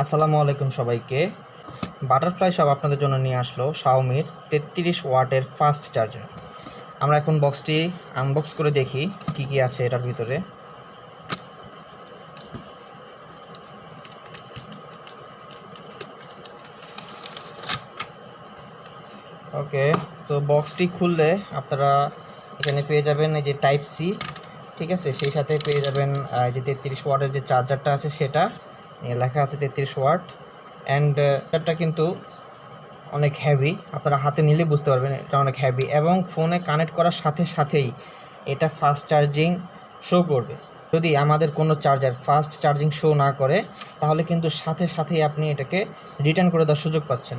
আসসালামু আলাইকুম সবাইকে। বাটারফ্লাই শপ আপনাদের জন্য নিয়ে আসলো শাওমির 33 ওয়াটের ফাস্ট চার্জার। আমরা এখন বক্সটি আনবক্স করে দেখি কি কি আছে এটার ভিতরে। ওকে, তো বক্সটি খুললে আপনারা এখানে পেয়ে যাবেন এই যে টাইপ সি, ঠিক আছে, সেই সাথে পেয়ে যাবেন যে 33 ওয়াটের যে চার্জারটা আছে সেটা লেখা আছে 33 ওয়াট। অ্যান্ড চার্জারটা কিন্তু অনেক হেভি, আপনারা হাতে নিলে বুঝতে পারবেন এটা অনেক হেভি, এবং ফোনে কানেক্ট করার সাথে সাথেই এটা ফাস্ট চার্জিং শো করবে। যদি আমাদের কোনো চার্জার ফাস্ট চার্জিং শো না করে তাহলে কিন্তু সাথে সাথেই আপনি এটাকে রিটার্ন করে দেওয়ার সুযোগ পাচ্ছেন।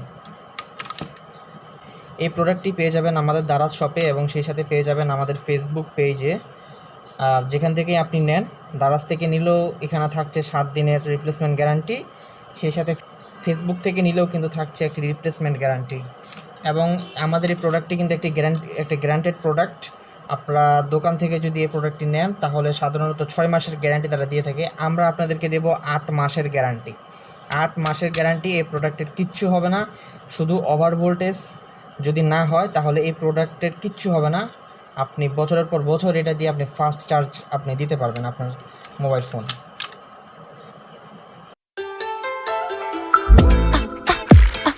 এই প্রোডাক্টটি পেয়ে যাবেন আমাদের দারাজ শপে, এবং সেই সাথে পেয়ে যাবেন আমাদের ফেসবুক পেজে। যেখান থেকে আপনি নেন, দারাজ থেকে নিলেও এখানে থাকছে 7 দিনের রিপ্লেসমেন্ট গ্যারান্টি, সেই সাথে ফেসবুক থেকে নিলেও কিন্তু থাকছে একটি রিপ্লেসমেন্ট গ্যারান্টি। এবং আমাদের এই প্রোডাক্টটি কিন্তু একটি গ্যারান্টেড প্রোডাক্ট। আপনারা দোকান থেকে যদি এই প্রোডাক্টটি নেন তাহলে সাধারণত 6 মাসের গ্যারান্টি তারা দিয়ে থাকে। আমরা আপনাদেরকে দেব 8 মাসের গ্যারান্টি। 8 মাসের গ্যারান্টি। এই প্রোডাক্টের কিচ্ছু হবে না, শুধু ওভার ভোল্টেজ যদি না হয় তাহলে এই প্রোডাক্টের কিচ্ছু হবে না। আপনি বছরের পর বছর এটা দিয়ে আপনি ফাস্ট চার্জ আপনি দিতে পারবেন আপনার মোবাইল ফোন।